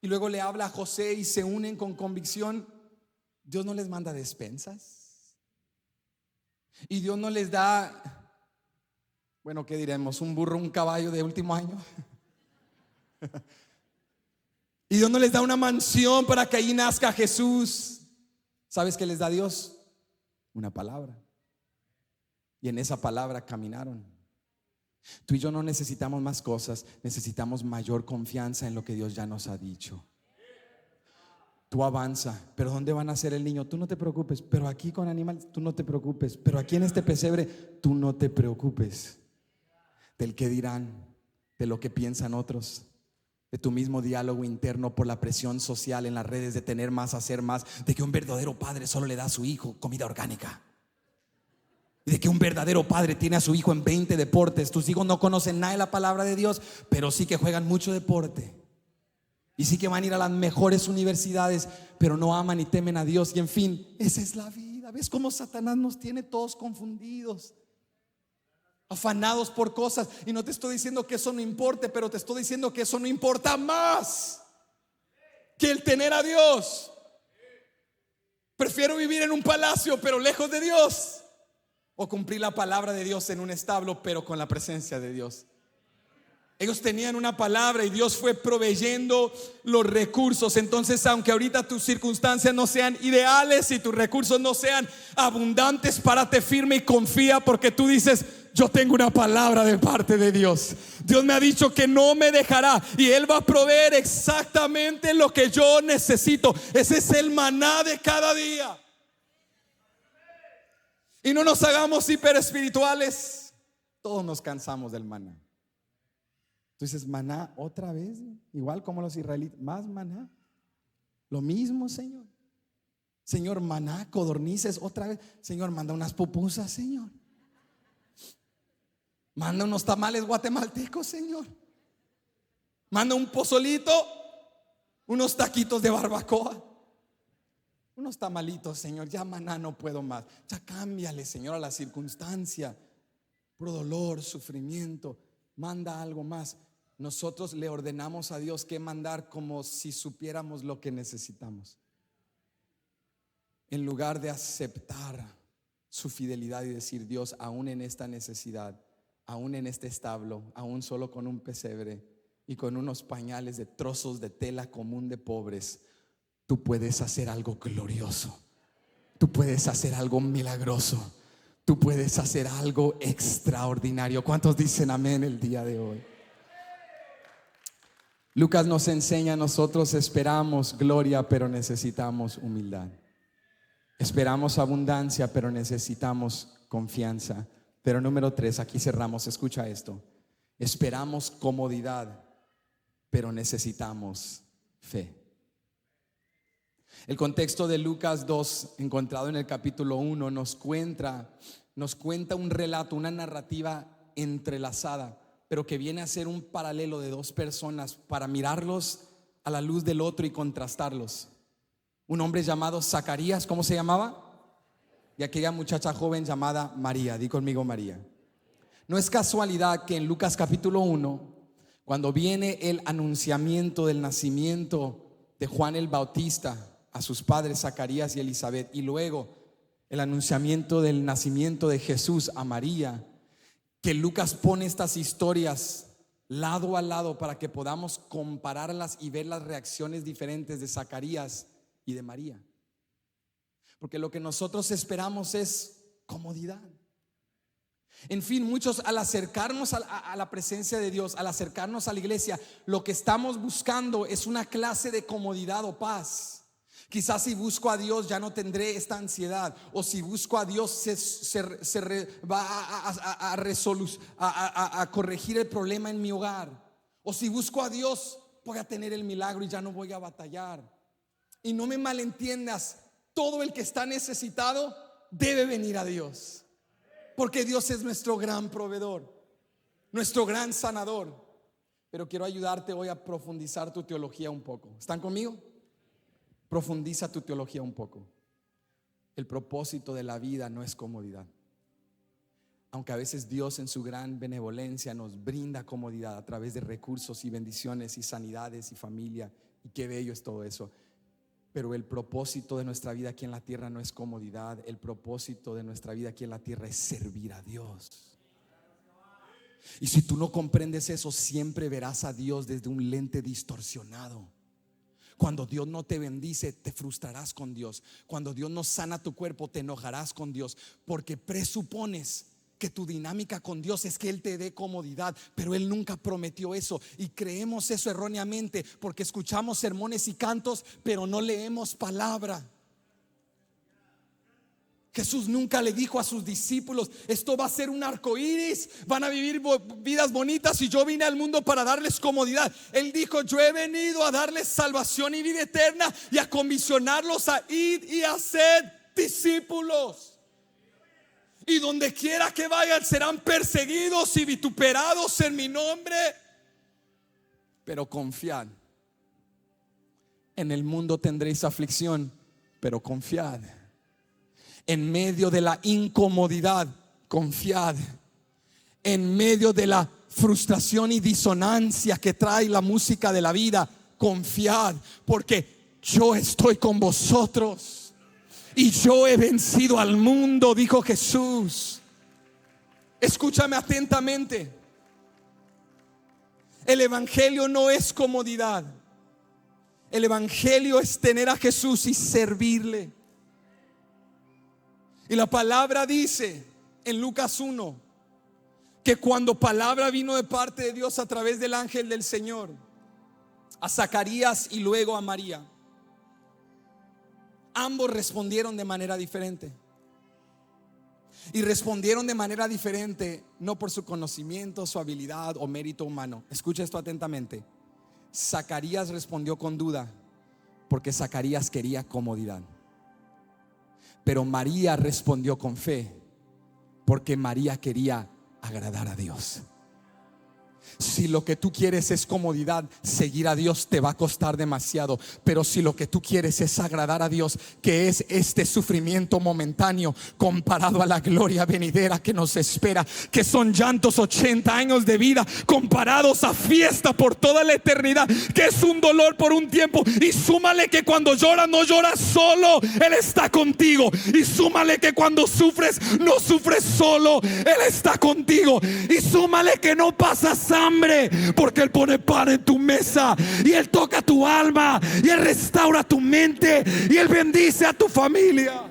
y luego le habla a José y se unen con convicción, Dios no les manda despensas. Y Dios no les da, bueno, ¿qué diremos? Un burro, un caballo de último año. Y Dios no les da una mansión para que ahí nazca Jesús. ¿Sabes qué les da Dios? Una palabra. Y en esa palabra caminaron. Tú y yo no necesitamos más cosas, necesitamos mayor confianza en lo que Dios ya nos ha dicho. Tú avanza, pero ¿dónde va a nacer el niño? Tú no te preocupes. Pero aquí con animales, tú no te preocupes. Pero aquí en este pesebre, tú no te preocupes del que dirán, de lo que piensan otros, de tu mismo diálogo interno por la presión social en las redes de tener más, hacer más, de que un verdadero padre solo le da a su hijo comida orgánica, y de que un verdadero padre tiene a su hijo en 20 deportes. Tus hijos no conocen nada de la palabra de Dios, pero sí que juegan mucho deporte. Y sí que van a ir a las mejores universidades, pero no aman y temen a Dios. Y en fin, esa es la vida. ¿Ves cómo Satanás nos tiene todos confundidos, afanados por cosas? Y no te estoy diciendo que eso no importe, pero te estoy diciendo que eso no importa más que el tener a Dios. Prefiero vivir en un palacio pero lejos de Dios, o cumplir la palabra de Dios en un establo pero con la presencia de Dios. Ellos tenían una palabra y Dios fue proveyendo los recursos. Entonces, aunque ahorita tus circunstancias no sean ideales y tus recursos no sean abundantes, párate firme y confía, porque tú dices: yo tengo una palabra de parte de Dios. Dios me ha dicho que no me dejará y Él va a proveer exactamente lo que yo necesito. Ese es el maná de cada día. Y no nos hagamos hiper espirituales. Todos nos cansamos del maná. Entonces, maná otra vez, igual como los israelitas, más maná. Lo mismo, Señor. Señor, maná, codornices otra vez. Señor, manda unas pupusas, Señor. Manda unos tamales guatemaltecos, Señor. Manda un pozolito, unos taquitos de barbacoa, unos tamalitos, Señor. Ya maná no puedo más. Ya cámbiale, Señor, a la circunstancia. Por dolor, sufrimiento, manda algo más. Nosotros le ordenamos a Dios que mandar como si supiéramos lo que necesitamos, en lugar de aceptar su fidelidad y decir: Dios, aún en esta necesidad, aún en este establo, aún solo con un pesebre y con unos pañales de trozos de tela común de pobres, tú puedes hacer algo glorioso, tú puedes hacer algo milagroso, tú puedes hacer algo extraordinario. ¿Cuántos dicen amén el día de hoy? Lucas nos enseña: nosotros esperamos gloria, pero necesitamos humildad. Esperamos abundancia, pero necesitamos confianza. Pero número 3, aquí cerramos, escucha esto: esperamos comodidad, pero necesitamos fe. El contexto de Lucas 2, encontrado en el capítulo 1, nos cuenta un relato, una narrativa entrelazada, pero que viene a ser un paralelo de dos personas para mirarlos a la luz del otro y contrastarlos. Un hombre llamado Zacarías, ¿cómo se llamaba? Y aquella muchacha joven llamada María. Di conmigo, María. No es casualidad que en Lucas capítulo 1, cuando viene el anunciamiento del nacimiento de Juan el Bautista a sus padres Zacarías y Elizabeth, y luego el anunciamiento del nacimiento de Jesús a María, que Lucas pone estas historias lado a lado para que podamos compararlas y ver las reacciones diferentes de Zacarías y de María. Porque lo que nosotros esperamos es comodidad. En fin, muchos, al acercarnos a la presencia de Dios, al acercarnos a la iglesia, lo que estamos buscando es una clase de comodidad o paz. Quizás si busco a Dios ya no tendré esta ansiedad, o si busco a Dios va a corregir el problema en mi hogar, o si busco a Dios voy a tener el milagro y ya no voy a batallar. Y no me malentiendas, todo el que está necesitado debe venir a Dios, porque Dios es nuestro gran proveedor, nuestro gran sanador. Pero quiero ayudarte hoy a profundizar tu teología un poco. ¿Están conmigo? Profundiza tu teología un poco. El propósito de la vida no es comodidad, aunque a veces Dios en su gran benevolencia nos brinda comodidad a través de recursos y bendiciones y sanidades y familia, y qué bello es todo eso. Pero el propósito de nuestra vida aquí en la tierra no es comodidad. El propósito de nuestra vida aquí en la tierra es servir a Dios. Y si tú no comprendes eso, siempre verás a Dios desde un lente distorsionado. Cuando Dios no te bendice, te frustrarás con Dios. Cuando Dios no sana tu cuerpo, te enojarás con Dios, porque presupones que tu dinámica con Dios es que Él te dé comodidad, pero Él nunca prometió eso, y creemos eso erróneamente porque escuchamos sermones y cantos, pero no leemos palabra. Jesús nunca le dijo a sus discípulos: esto va a ser un arco iris, van a vivir vidas bonitas y yo vine al mundo para darles comodidad. Él dijo: yo he venido a darles salvación y vida eterna, y a comisionarlos a ir y a ser discípulos. Y donde quiera que vayan serán perseguidos y vituperados en mi nombre, pero confiad. En el mundo tendréis aflicción, pero confiad. En medio de la incomodidad, confiad. En medio de la frustración y disonancia que trae la música de la vida, confiad, porque yo estoy con vosotros y yo he vencido al mundo, dijo Jesús. Escúchame atentamente. El evangelio no es comodidad. El evangelio es tener a Jesús y servirle. Y la palabra dice en Lucas 1 que cuando palabra vino de parte de Dios a través del ángel del Señor a Zacarías y luego a María, ambos respondieron de manera diferente. Y respondieron de manera diferente no por su conocimiento, su habilidad o mérito humano. Escucha esto atentamente. Zacarías respondió con duda porque Zacarías quería comodidad. Pero María respondió con fe porque María quería agradar a Dios. Si lo que tú quieres es comodidad, seguir a Dios te va a costar demasiado. Pero si lo que tú quieres es agradar a Dios, que es este sufrimiento momentáneo comparado a la gloria venidera que nos espera, que son llantos 80 años de vida comparados a fiesta por toda la eternidad, que es un dolor por un tiempo. Y súmale que cuando lloras no lloras solo, Él está contigo. Y súmale que cuando sufres no sufres solo, Él está contigo. Y súmale que no pasas hambre, porque Él pone pan en tu mesa, y Él toca tu alma, y Él restaura tu mente, y Él bendice a tu familia.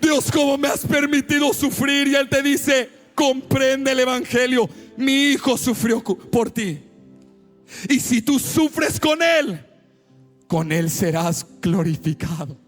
Dios, ¿cómo me has permitido sufrir? Y Él te dice: comprende el evangelio, mi hijo sufrió por ti, y si tú sufres con Él serás glorificado.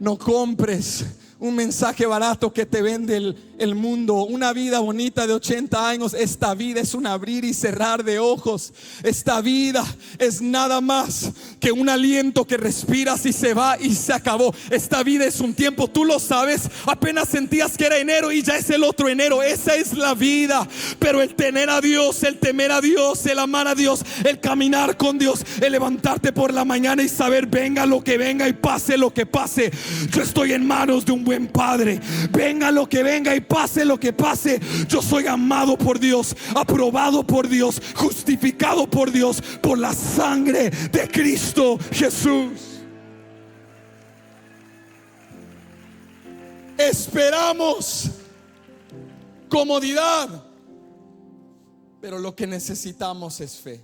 No compres un mensaje barato que te vende el mundo, una vida bonita de 80 años. Esta vida es un abrir y cerrar de ojos. Esta vida es nada más que un aliento que respiras y se va y se acabó. Esta vida es un tiempo, tú lo sabes. Apenas sentías que era enero y ya es el otro enero. Esa es la vida. Pero el tener a Dios, el temer a Dios, el amar a Dios, el caminar con Dios, el levantarte por la mañana y saber: venga lo que venga y pase lo que pase, yo estoy en manos de un buen Padre. Venga lo que venga y pase lo que pase, yo soy amado por Dios, aprobado por Dios, justificado por Dios, por la sangre de Cristo Jesús. Esperamos comodidad, pero lo que necesitamos es fe.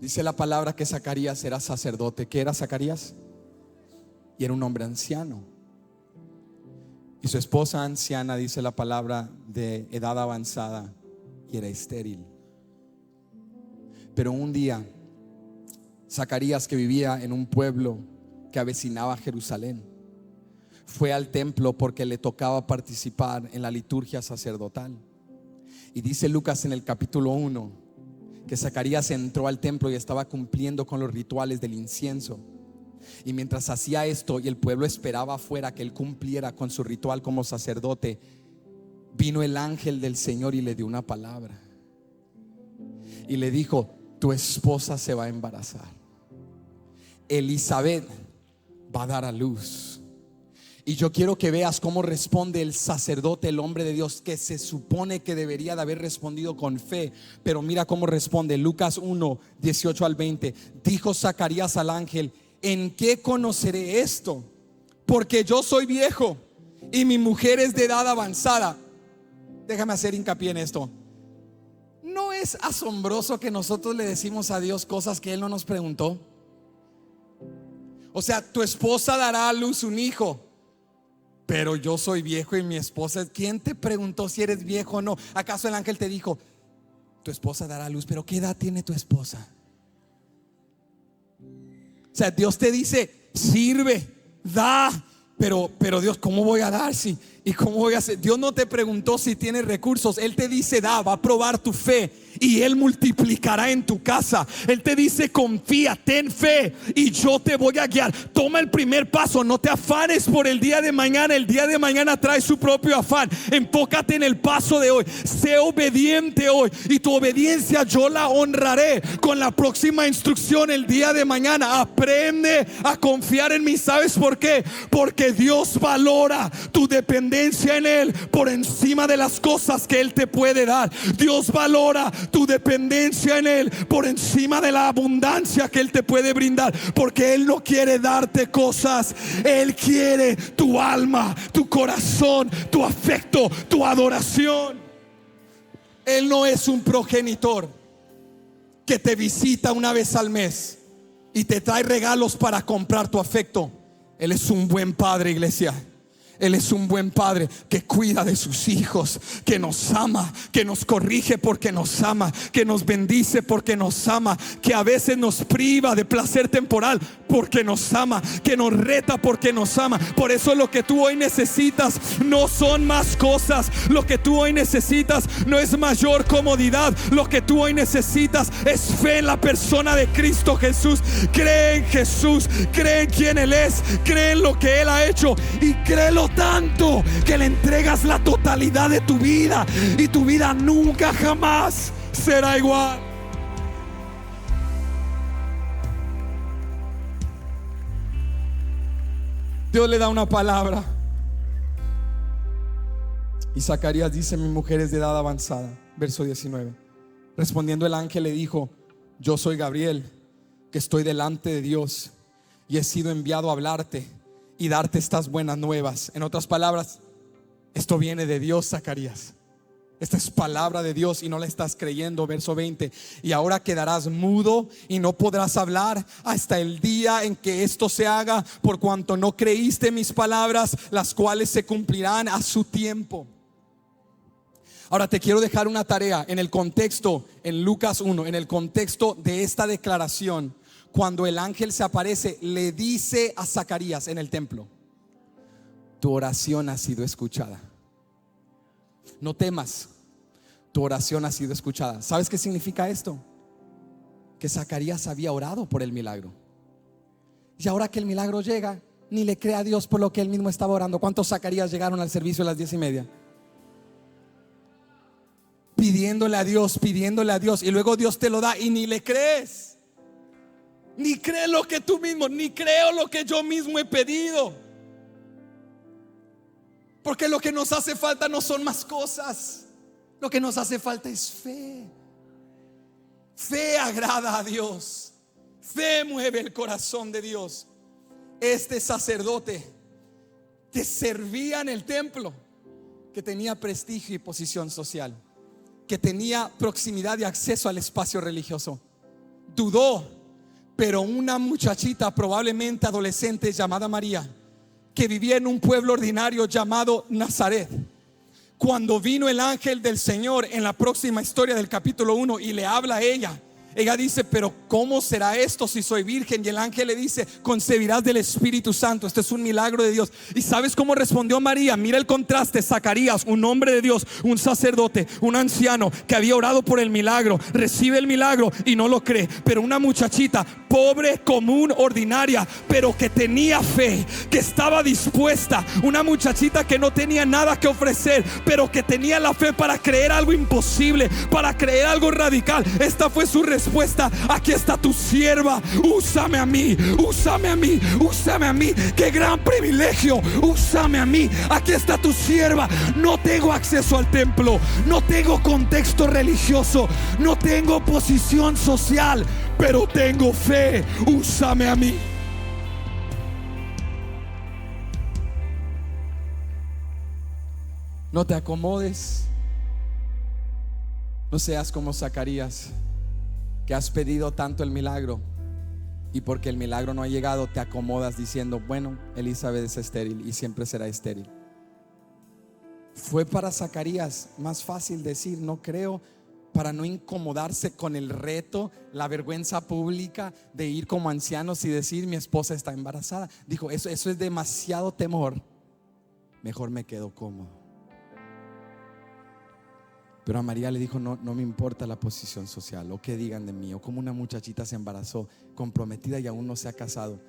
Dice la palabra que Zacarías era sacerdote. ¿Qué era Zacarías? Y era un hombre anciano. Y su esposa anciana, dice la palabra, de edad avanzada, y era estéril. Pero un día Zacarías, que vivía en un pueblo que avecinaba a Jerusalén, fue al templo porque le tocaba participar en la liturgia sacerdotal. Y dice Lucas en el capítulo 1 que Zacarías entró al templo y estaba cumpliendo con los rituales del incienso. Y mientras hacía esto y el pueblo esperaba afuera que él cumpliera con su ritual como sacerdote, vino el ángel del Señor y le dio una palabra. Y le dijo: tu esposa se va a embarazar. Elizabeth va a dar a luz. Y yo quiero que veas cómo responde el sacerdote, el hombre de Dios, que se supone que debería de haber respondido con fe. Pero mira cómo responde. Lucas 1, 18 al 20. Dijo Zacarías al ángel: ¿en qué conoceré esto? Porque yo soy viejo y mi mujer es de edad avanzada. Déjame hacer hincapié en esto. ¿No es asombroso que nosotros le decimos a Dios cosas que Él no nos preguntó? O sea, tu esposa dará a luz un hijo, pero yo soy viejo y mi esposa. ¿Quién te preguntó si eres viejo o no? ¿Acaso el ángel te dijo, tu esposa dará a luz, pero qué edad tiene tu esposa? O sea, Dios te dice, sirve, da, pero Dios, ¿cómo voy a dar? ¿Y cómo voy a hacer? Dios no te preguntó si tienes recursos. Él te dice, da, va a probar tu fe y Él multiplicará en tu casa. Él te dice, confía, ten fe y yo te voy a guiar. Toma el primer paso, no te afanes por el día de mañana. El día de mañana trae su propio afán. Enfócate en el paso de hoy. Sé obediente hoy y tu obediencia yo la honraré con la próxima instrucción el día de mañana. Aprende a confiar en mí. ¿Sabes por qué? Porque Dios valora tu dependencia en Él por encima de las cosas que Él te puede dar. Dios valora tu dependencia en Él por encima de la abundancia que Él te puede brindar, porque Él no quiere darte cosas. Él quiere tu alma, tu corazón, tu afecto, tu adoración. Él no es un progenitor que te visita una vez al mes y te trae regalos para comprar tu afecto. Él es un buen padre, iglesia. Él es un buen padre que cuida de sus hijos, que nos ama, que nos corrige porque nos ama, que nos bendice porque nos ama, que a veces nos priva de placer temporal porque nos ama, que nos reta porque nos ama. Por eso lo que tú hoy necesitas no son más cosas. Lo que tú hoy necesitas no es mayor comodidad. Lo que tú hoy necesitas es fe en la persona de Cristo Jesús. Cree en Jesús, cree en quien Él es, cree en lo que Él ha hecho y créelo tanto que le entregas la totalidad de tu vida y tu vida nunca jamás será igual. Dios le da una palabra y Zacarías dice, mi mujer es de edad avanzada. Verso 19. Respondiendo el ángel le dijo, yo soy Gabriel, que estoy delante de Dios y he sido enviado a hablarte y darte estas buenas nuevas. En otras palabras, esto viene de Dios, Zacarías. Esta es palabra de Dios y no la estás creyendo. Verso 20. Y ahora quedarás mudo y no podrás hablar hasta el día en que esto se haga, por cuanto no creíste mis palabras, las cuales se cumplirán a su tiempo. Ahora te quiero dejar una tarea en el contexto, en Lucas 1, en el contexto de esta declaración. Cuando el ángel se aparece, le dice a Zacarías en el templo, tu oración ha sido escuchada. No temas, tu oración ha sido escuchada. ¿Sabes qué significa esto? Que Zacarías había orado por el milagro. Y ahora que el milagro llega, ni le cree a Dios por lo que él mismo estaba orando. ¿Cuántos Zacarías llegaron al servicio a las 10:30? Pidiéndole a Dios, y luego Dios te lo da y ni le crees. Ni cree lo que tú mismo, ni creo lo que yo mismo he pedido. Porque lo que nos hace falta no son más cosas. Lo que nos hace falta es fe. Fe agrada a Dios. Fe mueve el corazón de Dios. Este sacerdote que servía en el templo, que tenía prestigio y posición social, que tenía proximidad y acceso al espacio religioso, dudó. Pero una muchachita, probablemente adolescente, llamada María, que vivía en un pueblo ordinario llamado Nazaret, cuando vino el ángel del Señor en la próxima historia del capítulo 1 y le habla a ella, ella dice, pero ¿cómo será esto si soy virgen? Y el ángel le dice, concebirás del Espíritu Santo. Este es un milagro de Dios. ¿Y sabes cómo respondió María? Mira el contraste. Zacarías, un hombre de Dios, un sacerdote, un anciano que había orado por el milagro, recibe el milagro y no lo cree. Pero una muchachita pobre, común, ordinaria, pero que tenía fe, que estaba dispuesta. Una muchachita que no tenía nada que ofrecer, pero que tenía la fe para creer algo imposible, para creer algo radical. Esta fue su respuesta. Aquí está tu sierva, úsame a mí, úsame a mí, úsame a mí. Qué gran privilegio, úsame a mí. Aquí está tu sierva. No tengo acceso al templo, no tengo contexto religioso, no tengo posición social, pero tengo fe, úsame a mí. No te acomodes. No seas como Zacarías, que has pedido tanto el milagro y porque el milagro no ha llegado te acomodas diciendo: bueno, Elizabeth es estéril y siempre será estéril. Fue para Zacarías más fácil decir no creo, para no incomodarse con el reto, la vergüenza pública de ir como ancianos y decir mi esposa está embarazada. Dijo: eso es demasiado temor, mejor me quedo cómodo. Pero a María le dijo: no me importa la posición social o qué digan de mí, o como una muchachita se embarazó comprometida y aún no se ha casado.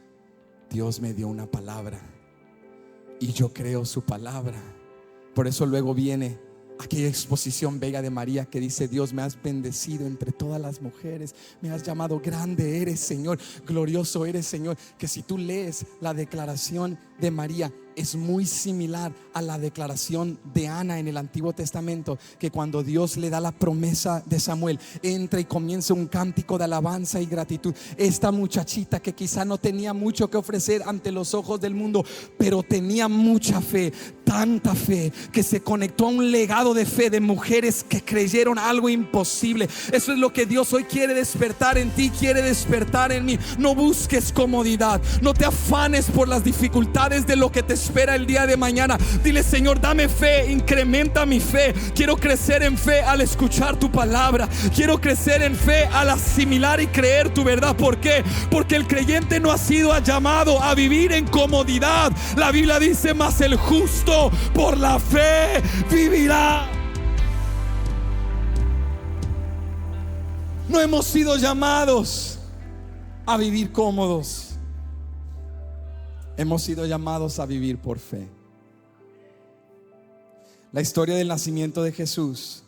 Dios me dio una palabra y yo creo su palabra. Por eso luego viene aquella exposición bella de María que dice: Dios, me has bendecido entre todas las mujeres, me has llamado, grande eres, Señor, glorioso eres, Señor. Que si tú lees la declaración de María, es muy similar a la declaración de Ana en el Antiguo Testamento, que cuando Dios le da la promesa de Samuel, entra y comienza un cántico de alabanza y gratitud. Esta muchachita que quizá no tenía mucho que ofrecer ante los ojos del mundo, pero tenía mucha fe, tanta fe que se conectó a un legado de fe de mujeres que creyeron algo imposible. Eso es lo que Dios hoy quiere despertar en ti, quiere despertar en mí. No busques comodidad, no te afanes por las dificultades de lo que te espera el día de mañana. Dile: Señor, dame fe, incrementa mi fe. Quiero crecer en fe al escuchar tu palabra. Quiero crecer en fe al asimilar y creer tu verdad. ¿Por qué? Porque el creyente no ha sido llamado a vivir en comodidad. La Biblia dice: mas el justo por la fe vivirá. No hemos sido llamados a vivir cómodos. Hemos sido llamados a vivir por fe. La historia del nacimiento de Jesús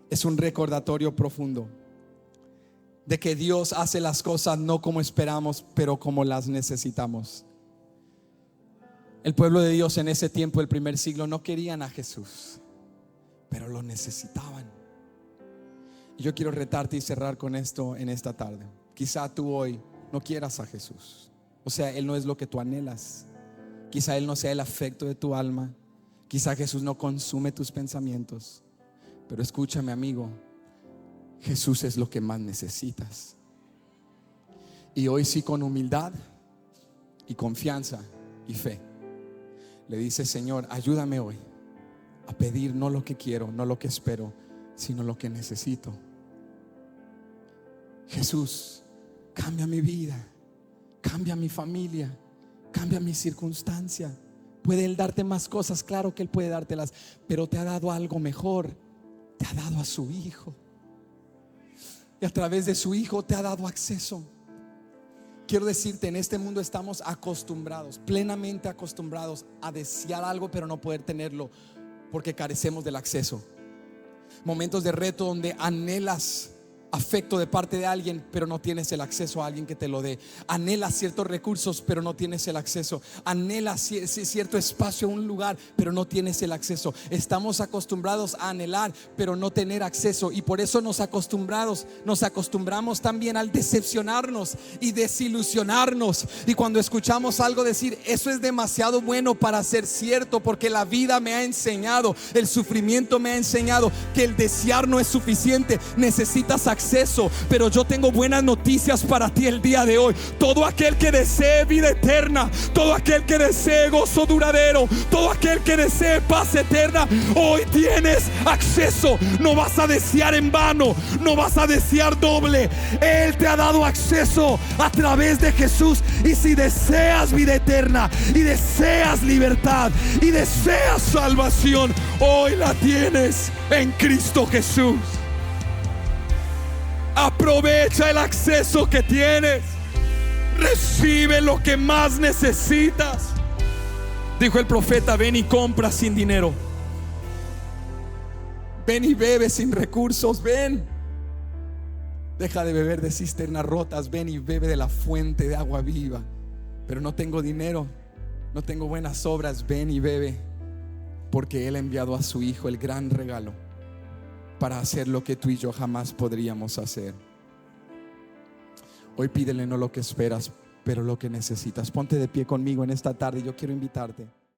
es un recordatorio profundo de que Dios hace las cosas no como esperamos, pero como las necesitamos. El pueblo de Dios en ese tiempo, el primer siglo, no querían a Jesús, pero lo necesitaban. Y yo quiero retarte y cerrar con esto en esta tarde. Quizá tú hoy no quieras a Jesús. O sea, Él no es lo que tú anhelas. Quizá Él no sea el afecto de tu alma. Quizá Jesús no consume tus pensamientos. Pero escúchame, amigo, Jesús es lo que más necesitas. Y hoy sí, con humildad y confianza y fe, le dice: Señor, ayúdame hoy a pedir no lo que quiero, no lo que espero, sino lo que necesito. Jesús, cambia mi vida, cambia mi familia, cambia mi circunstancia. Puede Él darte más cosas, claro que Él puede dártelas, pero te ha dado algo mejor. Te ha dado a su Hijo, y a través de su Hijo te ha dado acceso. Quiero decirte, en este mundo estamos acostumbrados, plenamente acostumbrados a desear algo pero no poder tenerlo porque carecemos del acceso. Momentos de reto donde anhelas afecto de parte de alguien, pero no tienes el acceso a alguien que te lo dé. Anhelas ciertos recursos, pero no tienes el acceso. Anhelas cierto espacio, un lugar, pero no tienes el acceso. Estamos acostumbrados a anhelar, pero no tener acceso. Y por eso nos acostumbramos también al decepcionarnos y desilusionarnos. Y cuando escuchamos algo decir: eso es demasiado bueno para ser cierto, porque la vida me ha enseñado, el sufrimiento me ha enseñado que el desear no es suficiente, necesitas acceso. Pero yo tengo buenas noticias para ti el día de hoy. Todo aquel que desee vida eterna, todo aquel que desee gozo duradero, todo aquel que desee paz eterna, hoy tienes acceso. No vas a desear en vano, no vas a desear doble. Él te ha dado acceso a través de Jesús. Y si deseas vida eterna, y deseas libertad, y deseas salvación, hoy la tienes en Cristo Jesús. Aprovecha el acceso que tienes. Recibe lo que más necesitas. Dijo el profeta: ven y compra sin dinero. Ven y bebe sin recursos. Ven. Deja de beber de cisternas rotas. Ven y bebe de la fuente de agua viva. Pero no tengo dinero, no tengo buenas obras. Ven y bebe, porque Él ha enviado a su Hijo, el gran regalo, para hacer lo que tú y yo jamás podríamos hacer. Hoy pídele no lo que esperas, pero lo que necesitas. Ponte de pie conmigo en esta tarde. Yo quiero invitarte.